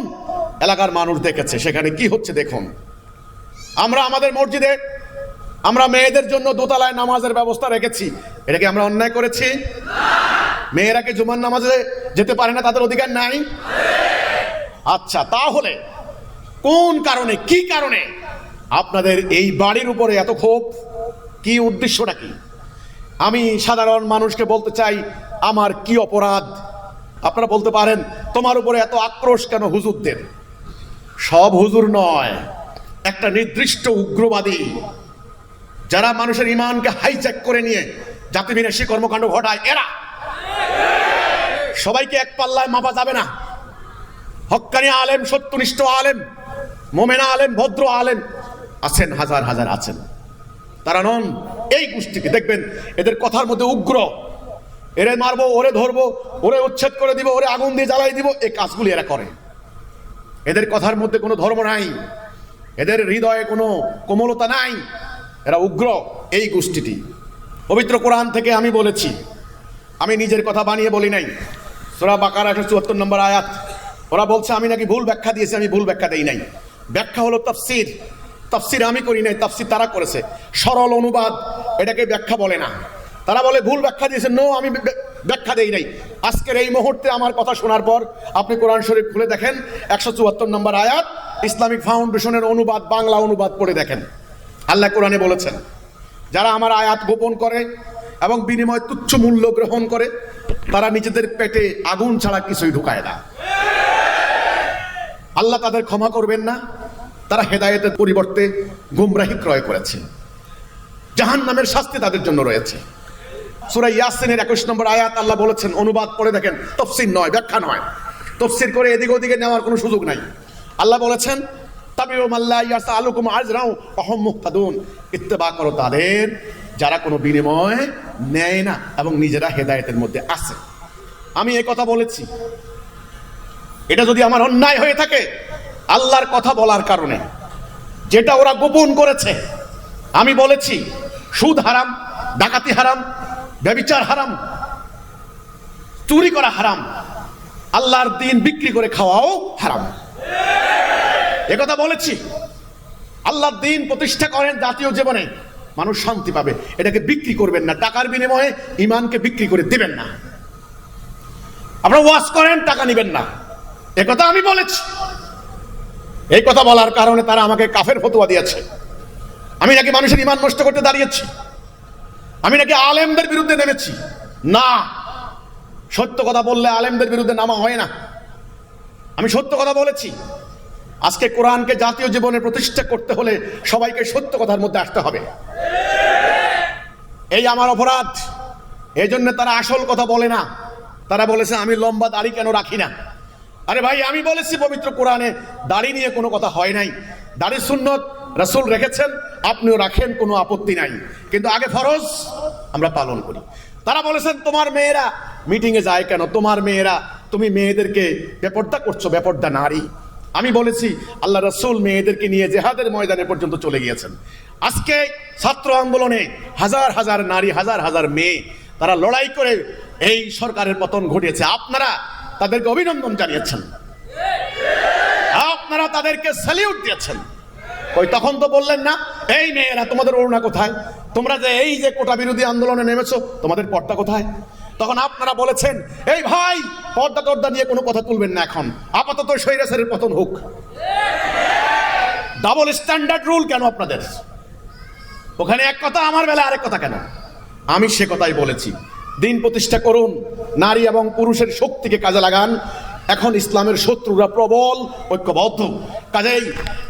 এলাকার মানুষ দেখেছে সেখানে কি হচ্ছে দেখুন। আমরা আমাদের মসজিদে আমরা মেয়েদের জন্য দোতলায় নামাজের ব্যবস্থা রেখেছি। এটা কি আমরা অন্যায় করেছি? মেয়েরা কি জুমার নামাজে যেতে পারে না? তাদের অধিকার নাই? আচ্ছা, তাহলে কোন কারণে, কি কারণে আপনাদের এই বাড়ির উপরে এত ক্ষোভ? কি উদ্দেশ্যটা কি? আমি সাধারণ মানুষকে বলতে চাই, আমার কি অপরাধ? আপনারা বলতে পারেন তোমার উপরে এত আক্রোশ কেন হুজুরদের? সব হুজুর নয়, একটা নির্দিষ্ট উগ্রবাদী যারা মানুষের ইমানকে হাইজ্যাক করে নিয়ে জাতিবিনাশী কর্মকাণ্ড ঘটায়, এরা। সবাইকে এক পাল্লায় মাপা যাবে না। হক্কানি আলেম, সত্যনিষ্ঠ আলেম, মোমেনা আলেম, ভদ্র আলেম আছেন, হাজার হাজার আছেন। তারা নন এই গোষ্ঠীকে। দেখবেন এদের কথার মধ্যে উগ্র, এরে মারবো, ওরে ধরবো, ওরে উচ্ছেদ করে দিব, ওরে আগুন দিয়ে জ্বালাই দিব, এই কাজগুলি এরা করে। এদের কথার মধ্যে কোনো ধর্ম নাই, এদের হৃদয়ে কোনো কোমলতা নাই, এরা উগ্র এই গোষ্ঠীটি। পবিত্র কোরআন থেকে আমি বলেছি, আমি নিজের কথা বানিয়ে বলি নাই। সূরা বাকারা 174 নম্বর আয়াত। ওরা বলছে আমি নাকি ভুল ব্যাখ্যা দিয়েছি, আমি ভুল ব্যাখ্যা দেই নাই। ব্যাখ্যা হলো তাফসীর। তাফসীর আমি করি নাই, তাফসীর তারা করেছে। সরল অনুবাদ এটাকে ব্যাখ্যা বলে না। তারা বলে ভুল ব্যাখ্যা দিয়েছে। নো, আমি ব্যাখ্যা দেই নাই। আজকের এই মুহূর্তে আমার কথা শোনার পর আপনি কোরআন শরীফ খুলে দেখেন, 174 নম্বর আয়াত, ইসলামিক ফাউন্ডেশনের অনুবাদ, বাংলা অনুবাদ পড়ে দেখেন। আল্লাহ কোরআনে বলেছেন, যারা আমার আয়াত গোপন করে এবং বিনিময়ে তুচ্ছ মূল্য গ্রহণ করে, তারা নিজেদের পেটে আগুন ছাড়া কিছুই ঢুকায় না। আল্লাহ তাদের ক্ষমা করবেন না। তারা হেদায়েতের পরিবর্তে গুমরাহি ক্রয় করেছে। জাহান্নামের শাস্তি তাদের জন্য রয়েছে। সূরা ইয়াসিনের 21 নম্বর আয়াত আল্লাহ বলেছেন, অনুবাদ পড়ে দেখেন, তাফসীর নয়, ব্যাখ্যা নয়। তাফসীর করে এদিকে ওদিকে নেওয়ার কোনো সুযোগ নাই। আল্লাহ বলেছেন, তাবিউ মাল্লা ইয়াসআলুকুম আজরাও ফাহুম মুহতাদুন, ইত্তেবা করো তাদের যারা কোনো বিনিময় নেয় না এবং নিজেরা হেদায়েতের মধ্যে আছে। আমি এই কথা বলেছি, এটা যদি আমার অন্যায় হয়ে থাকে আল্লাহর কথা বলার কারণে, যেটা ওরা গোপন করেছে, আমি বলেছি সুদ হারাম, ডাকাতি হারাম, ব্যভিচার হারাম, চুরি করা হারাম, আল্লাহর দিন বিক্রি করে খাওয়াও হারাম। একথা বলেছি। আল্লাহর দিন প্রতিষ্ঠা করেন জাতীয় জীবনে, মানুষ শান্তি পাবে, এটাকে বিক্রি করবেন না। টাকার বিনিময়ে ইমানকে বিক্রি করে দিবেন না। আপনারা ওয়াজ করেন, টাকা নিবেন না, একথা আমি বলেছি। এই কথা বলার কারণে তারা আমাকে কাফের ফতোয়া দিয়েছে। আমি নাকি মানুষের ইমান নষ্ট করতে দাঁড়িয়েছি, আমি নাকি আলেমদের বিরুদ্ধে নেমেছি। না, সত্য কথা বললে আলেমদের বিরুদ্ধে নামা হয় না। আমি সত্য কথা বলেছি। আজকে কোরআনকে জাতীয় জীবনে প্রতিষ্ঠা করতে হলে সবাইকে সত্য কথার মধ্যে আসতে হবে। এই আমার অপরাধ। এই জন্য তারা আসল কথা বলে না। তারা বলেছে আমি লম্বা দাড়ি কেন রাখি না। আরে ভাই, আমি বলেছি পবিত্র কোরআনে দাড়ি নিয়ে কোনো কথা হয় নাই। দাড়ি সুন্নত, রাসূল রেখেছেন, আপনিও রাখেন, কোনো আপত্তি নাই, কিন্তু আগে ফরজ আমরা পালন করি। তারা বলেছেন তোমার মেয়েরা মিটিং এ যায় কেন, তোমার মেয়েরা, তুমি মেয়েদেরকে বেপর্দা করছো, বেপর্দা নারী। আমি বলেছি আল্লাহ রাসূল মেয়েদেরকে নিয়ে জিহাদের ময়দানে পর্যন্ত চলে গিয়েছেন। আজকে ছাত্র আন্দোলনে হাজার হাজার নারী, হাজার হাজার মেয়ে, তারা লড়াই করে এই সরকারের পতন ঘটিয়েছে। আপনারা তাদেরকে অভিনন্দন জানিয়েছেন, আপনারা তাদেরকে স্যালিউট দিয়েছেন। ওই তখন তো বললেন না, এই মেয়েরা তোমাদের ওড়না কোথায়, তোমরা যে এই যে কোটা বিরোধী আন্দোলনে নেমেছো তোমাদের পর্দা কোথায়? তখন আপনারা বলেছেন এই ভাই পর্দা টর্দা নিয়ে কোনো কথা তুলবেন না, এখন আপাতত স্বৈরাচারের পতন হোক। ডাবল স্ট্যান্ডার্ড রুল কেন আপনাদের? ওখানে এক কথা, আমার বেলা আরেক কথা কেন? আমি সে কথাই বলেছি, দিন প্রতিষ্ঠা করুন, নারী এবং পুরুষের শক্তিকে কাজে লাগান। এখন ইসলামের শত্রুরা প্রবল, ঐক্যবদ্ধ, কাজেই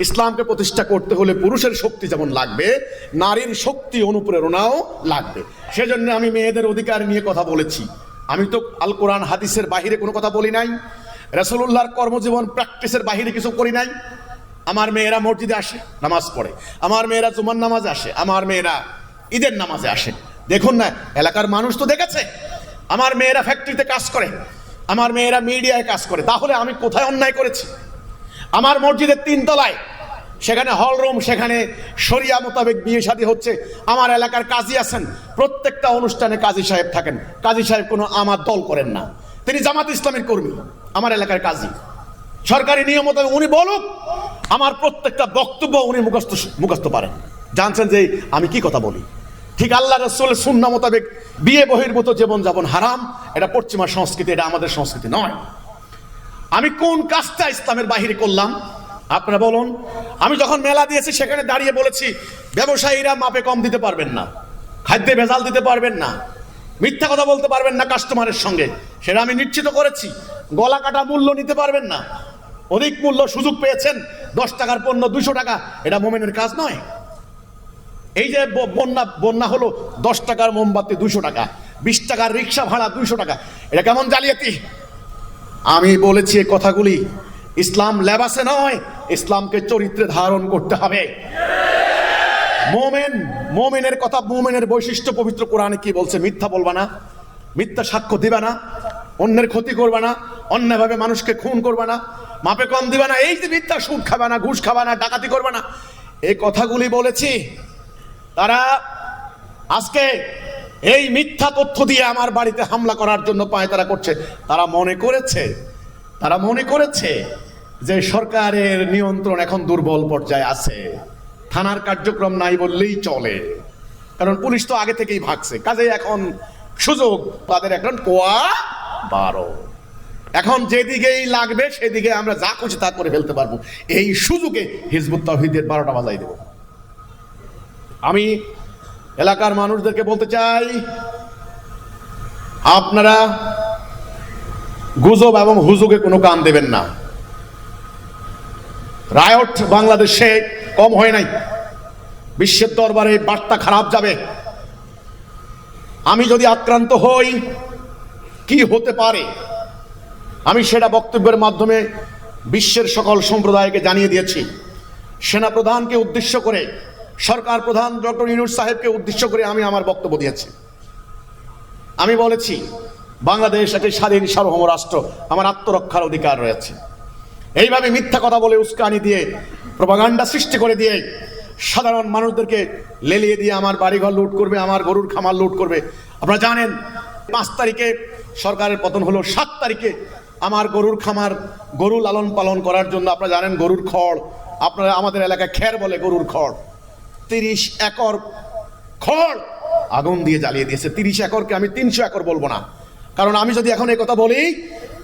ইসলামকে প্রতিষ্ঠা করতে হলে পুরুষের শক্তি যেমন লাগবে, নারীর শক্তি অনুপ্রেরণাও লাগবে। সেজন্য আমি মেয়েদের অধিকার নিয়ে কথা বলেছি। আমি তো আল কোরআন হাদিসের বাহিরে কোনো কথা বলি নাই, রাসূলুল্লাহর কর্মজীবন প্র্যাকটিসের বাহিরে কিছু করি নাই। আমার মেয়েরা মসজিদে আসে, নামাজ পড়ে, আমার মেয়েরা জুমার নামাজে আসে, আমার মেয়েরা ঈদের নামাজে আসে। দেখুন না, এলাকার মানুষ তো দেখেছে আমার মেয়েরা ফ্যাক্টরিতে কাজ করে, আমার মেয়েরা মিডিয়ায় কাজ করে, তাহলে আমি কোথায় অন্যায় করেছি? আমার মসজিদের 3 তলায়, সেখানে হল রুম, সেখানে শরিয়া মোতাবেক বিয়ে শাদী হচ্ছে। আমার এলাকার কাজী আছেন, প্রত্যেকটা অনুষ্ঠানে কাজী সাহেব থাকেন। কাজী সাহেব কোনো আমার দল করেন না, তিনি জামাত ইসলামের কর্মী, আমার এলাকার কাজী। সরকারি নিয়ম মোতাবেক উনি বলুক, আমার প্রত্যেকটা বক্তব্য উনি মুখস্থ পারেন, জানছেন যে আমি কি কথা বলি। ঠিক আল্লাহ রাসূলের সুন্নাহ মোতাবেক বিয়ে বহির্ভূত জীবনযাপন হারাম, এটা পশ্চিমা সংস্কৃতি, এটা আমাদের সংস্কৃতি নয়। আমি কোন কাজটা ইসলামের বাহিরে করলাম আপনারা বলুন? আমি যখন মেলা দিয়েছি সেখানে দাঁড়িয়ে বলেছি ব্যবসায়ীরা মাপে কম দিতে পারবেন না, খাদ্যে ভেজাল দিতে পারবেন না, মিথ্যা কথা বলতে পারবেন না কাস্টমারের সঙ্গে, সেটা আমি নিশ্চিত করেছি। গলা কাটা মূল্য নিতে পারবেন না, অধিক মূল্য সুযোগ পেয়েছেন, 10 টাকার পণ্য 200 টাকা, এটা মোমেনের কাজ নয়। এই যে বন্যা হলো, 10 টাকার মোমবাতি 200 টাকা, 20 টাকার রিক্সা ভাড়া 200 টাকা, এটা কেমন জালিয়াতি? আমি বলেছি এই কথাগুলি, ইসলাম লেবাসে নয়, ইসলামকে চরিত্রে ধারণ করতে হবে। মোমেনের কথা, মোমেনের বৈশিষ্ট্য পবিত্র কোরআনে কি বলছে? মিথ্যা বলবা না, মিথ্যা সাক্ষ্য দিবা না, অন্যের ক্ষতি করবা না, অন্যভাবে মানুষকে খুন করবা না, মাপে কম দিবা না, এই যে মিথ্যা, সুদ খাবা না, ঘুষ খাবা না, ডাকাতি করবা না, এই কথাগুলি বলেছি। তারা আজকে এই মিথ্যা তথ্য দিয়ে আমার বাড়িতে হামলা করার জন্য পায়তারা করছে। তারা মনে করেছে যে সরকারের নিয়ন্ত্রণ এখন দুর্বল পর্যায়ে আছে, থানার কার্যক্রম নাই বললেই চলে, কারণ পুলিশ তো আগে থেকেই ভাগছে। কাজেই এখন সুযোগ তাদের এখন কোয়া 12, এখন যেদিকেই লাগবে সেদিকে আমরা যা খুশি তা করে ফেলতে পারবো। এই সুযোগে হিজবুত তাওহীদের 12টা বাজাই দেব। আমি এলাকার মানুষদেরকে বলতে চাই, আপনারা গুজব এবং হুজুগে কোনো কান দেবেন না। রায়ট বাংলাদেশে কম হয় নাই, বিশ্বের দরবারে বার্তা খারাপ যাবে। আমি যদি আক্রান্ত হই কি হতে পারে, আমি সেটা বক্তব্যের মাধ্যমে বিশ্বের সকল সম্প্রদায়কে জানিয়ে দিয়েছি। সেনা প্রধানকে উদ্দেশ্য করে, সরকার প্রধান ডক্টর ইউনূস সাহেবকে উদ্দেশ্য করে আমি আমার বক্তব্য দিয়েছি। আমি বলেছি বাংলাদেশ একটি স্বাধীন সার্বভৌম রাষ্ট্র, আমার আত্মরক্ষার অধিকার রয়েছে। এইভাবে মিথ্যা কথা বলে, উস্কানি দিয়ে, প্রপাগান্ডা সৃষ্টি করে দিয়ে সাধারণ মানুষদেরকে লেলিয়ে দিয়ে আমার বাড়িঘর লুট করবে, আমার গরুর খামার লুট করবে। আপনারা জানেন 5 তারিখে সরকারের পতন হলো, 7 তারিখে আমার গরুর খামার, গরু লালন পালন করার জন্য আপনারা জানেন গরুর খড়, আপনারা আমাদের এলাকায় খের বলে, গরুর খড়, 30 একর খড় আগুন দিয়ে জ্বালিয়ে দিয়েছে। 30 একরকে আমি 300 একর বলবো না, কারণ আমি যদি এখন এই কথা বলি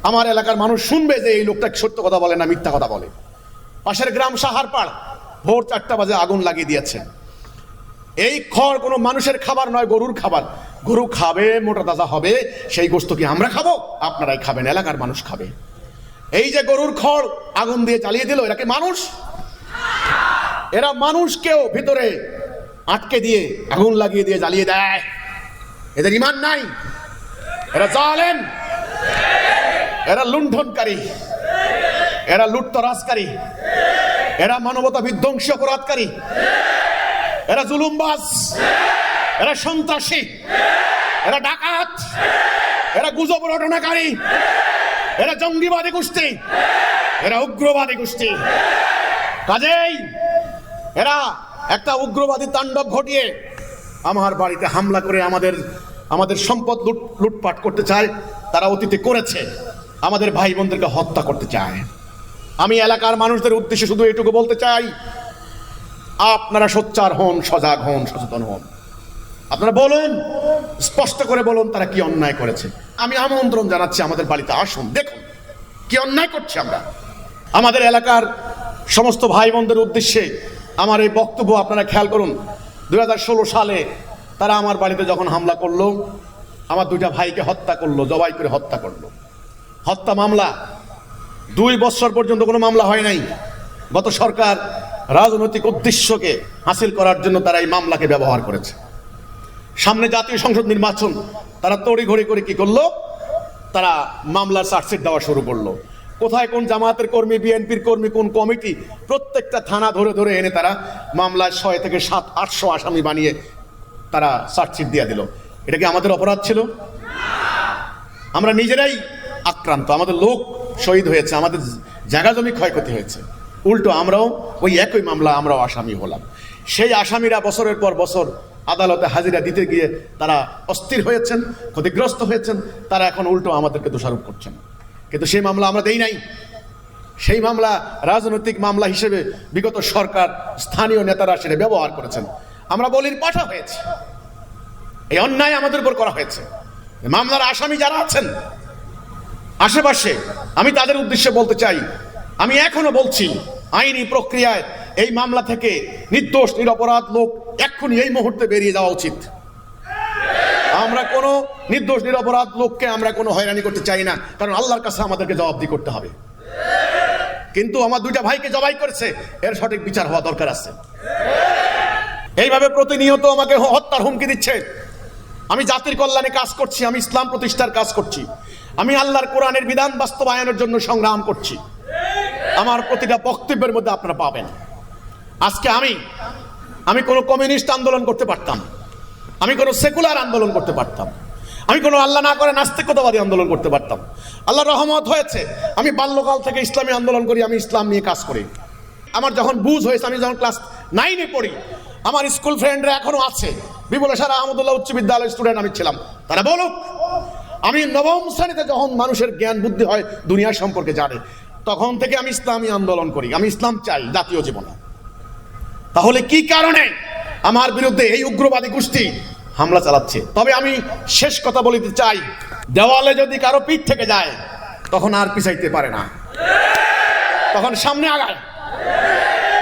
আমার এলাকার মানুষ শুনবে যে এই লোকটা সত্য কথা বলে না মিথ্যা কথা বলে। পাশের গ্রাম সাহারপাড় ভোর 4টা বাজে আগুন লাগিয়ে দিয়েছে। এই খড় কোনো মানুষের খাবার নয়, গরুর খাবার। গরু খাবে, মোটা তাজা হবে, সেই গোশত কি আমরা খাবো? আপনারাই খাবেন, এলাকার মানুষ খাবে। এই যে গরুর খড় আগুন দিয়ে জ্বালিয়ে দিল, এরা কি মানুষ? এরা মানুষকেও ভিতরে আটকে দিয়ে আগুন লাগিয়ে দিয়ে জ্বালিয়ে দেয়। এদের ঈমান নাই, এরা জালেম, এরা লুণ্ঠনকারী, এরা লুটতরাজকারী, এরা মানবতা বিধ্বংসী অপরাধকারী, এরা জুলুমবাজ, এরা সন্ত্রাসী, এরা ডাকাত, এরা গুজব রটনাকারী, এরা জঙ্গিবাদী গোষ্ঠী, এরা উগ্রবাদী গোষ্ঠী। কাজেই এরা একটা উগ্রবাদী তাণ্ডব ঘটিয়ে আমার বাড়িতে হামলা করে আমাদের সম্পদ লুটপাট করতে চায়। তারা অতীতে করেছে, আমাদের ভাই বোনদেরকে হত্যা করতে চায়। আমি এলাকার মানুষদের উদ্দেশ্যে শুধু এটুকু বলতে চাই, আপনারা সোচ্চার হন, সজাগ হন, সচেতন হন। আপনারা বলুন, স্পষ্ট করে বলুন তারা কি অন্যায় করেছে। আমি আমন্ত্রণ জানাচ্ছি, আমাদের বাড়িতে আসুন, দেখুন কি অন্যায় করছি আমরা। আমাদের এলাকার সমস্ত ভাই বোনদের উদ্দেশ্যে আমার এই বক্তব্য আপনারা খেয়াল করুন। 2016 সালে তারা আমার বাড়িতে যখন হামলা করলো, আমার দুইটা ভাইকে হত্যা করলো, জবাই করে হত্যা করলো। হত্যা মামলা 2 বছর পর্যন্ত কোনো মামলা হয় নাই। গত সরকার রাজনৈতিক উদ্দেশ্যকে হাসিল করার জন্য তারা এই মামলাকে ব্যবহার করেছে। সামনে জাতীয় সংসদ নির্বাচন, তারা তড়িঘড়ি করে কি করলো, তারা মামলার চার্জশিট দেওয়া শুরু করলো। কোথায় কোন জামায়াতের কর্মী, বিএনপির কর্মী, কোন কমিটি, প্রত্যেকটা থানা ধরে ধরে এনে তারা মামলায় 600 থেকে 700-800 আসামি বানিয়ে তারা চার্জশিট দিয়ে দিল। এটা কি আমাদের অপরাধ ছিল? আমরা নিজেরাই আক্রান্ত, আমাদের লোক শহীদ হয়েছে, আমাদের জায়গা জমি ক্ষয়ক্ষতি হয়েছে। উল্টো আমরাও ওই একই মামলা আমরাও আসামি হলাম। সেই আসামিরা বছরের পর বছর আদালতে হাজিরা দিতে গিয়ে তারা অস্থির হয়েছেন, ক্ষতিগ্রস্ত হয়েছেন। তারা এখন উল্টো আমাদেরকে দোষারোপ করছেন। কিন্তু সেই মামলা আমরা দেই নাই। সেই মামলা রাজনৈতিক মামলা হিসেবে বিগত সরকার, স্থানীয় নেতারা সেটা ব্যবহার করেছেন। আমরা বলির পাঠা হয়েছে। এই অন্যায় আমাদের উপর করা হয়েছে। মামলার আসামি যারা আছেন আশেপাশে, আমি তাদের উদ্দেশ্যে বলতে চাই, আমি এখনো বলছি, আইনি প্রক্রিয়ায় এই মামলা থেকে নির্দোষ নিরপরাধ লোক এক্ষুনি এই মুহূর্তে বেরিয়ে যাওয়া উচিত। আমরা কোনো নির্দোষ নিরপরাধ লোককে আমরা কোনো হয়রানি করতে চাই না, কারণ আল্লাহর কাছে আমাদেরকে জবাবদিহি করতে হবে। কিন্তু আমার দুইটা ভাইকে জবাই করেছে, এর সঠিক বিচার হওয়া দরকার আছে। এইভাবে প্রতিনিয়ত আমাকে হত্যার হুমকি দিচ্ছে। আমি জাতির কল্যাণে কাজ করছি, আমি ইসলাম প্রতিষ্ঠার কাজ করছি, আমি আল্লাহর কোরআনের বিধান বাস্তবায়নের জন্য সংগ্রাম করছি। আমার প্রতিটা বক্তব্যের মধ্যে আপনারা পাবেন। আজকে আমি কোনো কমিউনিস্ট আন্দোলন করতে পারতাম, আমি কোনো সেকুলার আন্দোলন করতে পারতাম, আমি কোনো আল্লাহ না করে নাস্তিকতাবাদী আন্দোলন করতে পারতাম। আল্লাহর রহমত হয়েছে, আমি বাল্যকাল থেকে ইসলামী আন্দোলন করি, আমি ইসলাম নিয়ে কাজ করি। আমার যখন বুঝ হয়েছে, আমি যখন ক্লাস 9-এ পড়ি, আমার স্কুল ফ্রেন্ডরা এখনো আছে। বিপুলেশ্বর আহমদুল্লাহ উচ্চ বিদ্যালয় স্টুডেন্ট আমি ছিলাম, তারা বলুক। আমি 9ম শ্রেণীতে যখন মানুষের জ্ঞান বুদ্ধি হয়, দুনিয়া সম্পর্কে জানে, তখন থেকে আমি ইসলামী আন্দোলন করি, আমি ইসলাম চাই জাতীয় জীবনে। তাহলে কি কারণে আমার বিরুদ্ধে এই উগ্রবাদী গোষ্ঠী হামলা চালাচ্ছে? তবে আমি শেষ কথা বলতে চাই, দেওয়ালে যদি কারো পিঠ থেকে যায়, তখন আর পিছাইতে পারে না, তখন সামনে আগায়।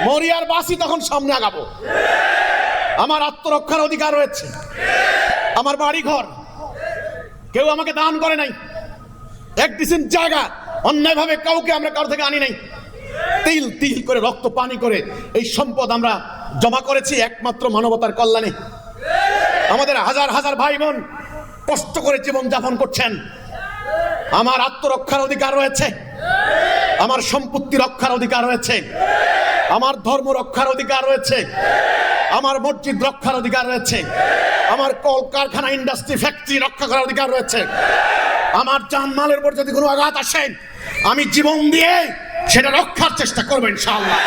মরিয়ার বাসি, তখন সামনে আগাবো। আমার আত্মরক্ষার অধিকার রয়েছে, আমার বাড়ি ঘর কেউ আমাকে দান করে নাই, এক ডিসেন্ট জায়গা অন্যায়ভাবে কাউকে আমরা কারো থেকে আনি নাই। তিল তিল করে রক্ত পানি করে এই সম্পদ আমরা জমা করেছি একমাত্র মানবতার কল্যাণে। আমাদের হাজার হাজার ভাই বোন কষ্ট করে জীবন যাপন করছেন। আমার আত্মরক্ষার অধিকার রয়েছে, আমার সম্পত্তি রক্ষার অধিকার রয়েছে, আমার ধর্ম রক্ষার অধিকার রয়েছে, আমার মসজিদ রক্ষার অধিকার রয়েছে, আমার কল কারখানা, ইন্ডাস্ট্রি, ফ্যাক্টরি রক্ষা করার অধিকার রয়েছে। আমার জানমালের উপর যদি কোনো আঘাত আসে, আমি জীবন দিয়ে সেটা রক্ষার চেষ্টা করবো ইনশাআল্লাহ।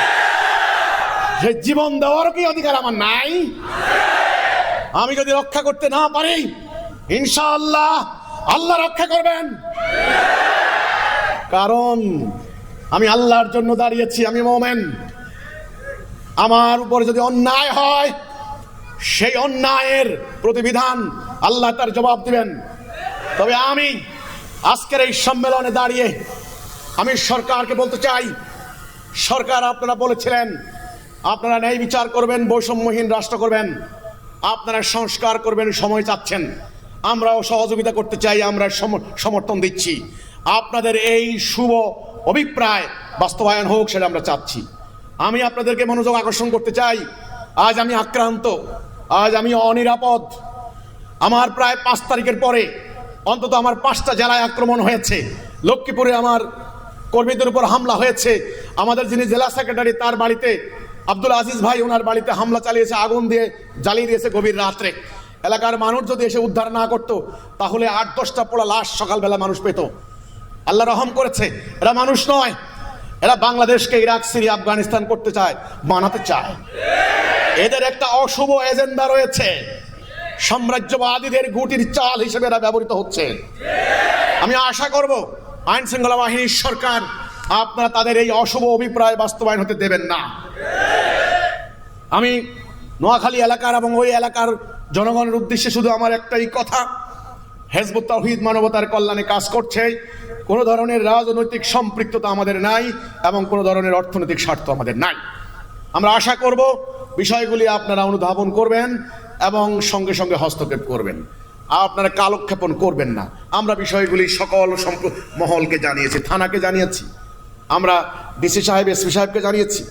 সেই জীবন দেওয়ার কি অধিকার আমার নাই? আমি যদি রক্ষা করতে না পারি, ইনশাআল্লাহ আল্লাহ রক্ষা করবেন। কারণ আমি আল্লাহর জন্য দাঁড়িয়েছি, আমি মুমিন। আমার উপর যদি অন্যায় হয়, সেই অন্যায়ের প্রতিবিধান আল্লাহ তার জবাব দিবেন। তবে আমি আজকের এই সম্মেলনে দাঁড়িয়ে আমি সরকারকে বলতে চাই, সরকার আপনারা বলেছিলেন আপনারা ন্যায় বিচার করবেন, বৈষম্যহীন রাষ্ট্র করবেন, আপনারা সংস্কার করবেন, সময় চাচ্ছেন। আমরাও সহযোগিতা করতে চাই, আমরা সমর্থন দিচ্ছি। আপনাদের এই শুভ অভিপ্রায় বাস্তবায়ন হোক, সেটা আমরা চাচ্ছি। আমি আপনাদেরকে মনোযোগ আকর্ষণ করতে চাই, আজ আমি আক্রান্ত, আজ আমি অনিরাপদ। আমার প্রায় 5 তারিখের পরে অন্তত আমার 5টা জেলায় আক্রমণ হয়েছে। লক্ষ্মীপুরে আমার কর্মীদের উপর হামলা হয়েছে। আমাদের যিনি জেলা সেক্রেটারি, তার বাড়িতে আব্দুল আজিজ ভাই, ওনার বাড়িতে হামলা চালিয়েছে, আগুন দিয়ে জ্বালিয়ে দিয়েছে গভীর রাত্রে। এলাকার মানুষ যদি এসে উদ্ধার না করতো, তাহলে 8-10টা পোড়া লাশ সকালবেলা মানুষ পেত। আল্লাহ রহম করেছে, এরা মানুষ নয়, এরা বাংলাদেশকে ইরাক, সিরিয়া, আফগানিস্তান করতে চায়, বানাতে চায়। এদের একটা অশুভ এজেন্ডা রয়েছে, সাম্রাজ্যবাদীদের গুটির চাল হিসেবে এরা ব্যবহৃত হচ্ছে। আমি আশা করব আইন শৃঙ্খলা বাহিনীর সরকার, আপনারা তাদের এই অশুভ অভিপ্রায় বাস্তবায়ন হতে দেবেন না। আমি নোয়াখালী এলাকার এবং ওই এলাকার জনগণের উদ্দেশ্যে শুধু আমার একটাই কথা, হিজবুত তাওহীদ মানবতার কল্যাণে কাজ করছে, কোনো ধরনের রাজনৈতিক সম্পৃক্ততা আমাদের নাই এবং কোনো ধরনের অর্থনৈতিক স্বার্থ আমাদের নাই। আমরা আশা করব বিষয়গুলি আপনারা অনুধাবন করবেন এবং সঙ্গে সঙ্গে হস্তক্ষেপ করবেন, আপনারা কালক্ষেপণ করবেন না। আমরা বিষয়গুলি সকল মহলকে জানিয়েছি, থানাকে জানিয়েছি, আমরা ডিসি সাহেব, এসপি সাহেবকে জানিয়েছি,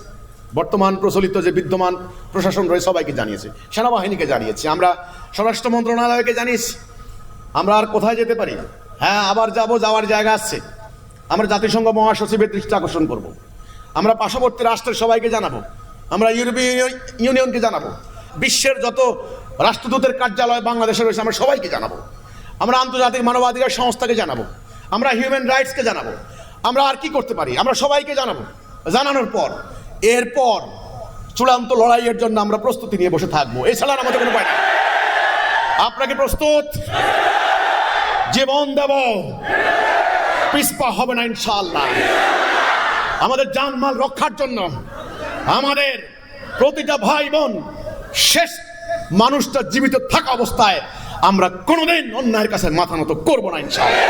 বর্তমান প্রচলিত যে বিদ্যমান প্রশাসন রয়েছে সবাইকে জানিয়েছি, সেনাবাহিনীকে জানিয়েছি, আমরা স্বরাষ্ট্র মন্ত্রণালয়কে জানিয়েছি। আমরা আর কোথায় যেতে পারি? হ্যাঁ, আবার যাওয়ার জায়গা আছে। আমরা জাতিসংঘ মহাসচিবের দৃষ্টি আকর্ষণ করব, আমরা পার্শ্ববর্তী রাষ্ট্রের সবাইকে জানাবো, আমরা ইউরোপীয় ইউনিয়নকে জানাবো, বিশ্বের যত রাষ্ট্রদূতের কার্যালয় বাংলাদেশে রয়েছে আমরা সবাইকে জানাবো, আমরা আন্তর্জাতিক মানবাধিকার সংস্থাকে জানাবো, আমরা হিউম্যান রাইটসকে জানাবো। আমরা আর কি করতে পারি? আমরা সবাইকে জানাবো। জানানোর পর এরপর চূড়ান্ত লড়াইয়ের জন্য আমরা প্রস্তুতি নিয়ে বসে থাকবো, এছাড়া আমাদের কোনো উপায় নেই। আপনাকে প্রস্তুত? জীবন দেব, পিছপা হবে না ইনশাআল্লাহ। আমাদের জানমাল রক্ষার জন্য, আমাদের প্রতিটা ভাই বোন শেষ মানুষটা জীবিত থাকা অবস্থায় আমরা কোনোদিন অন্যায়ের কাছে মাথা নত করবো না ইনশাআল্লাহ।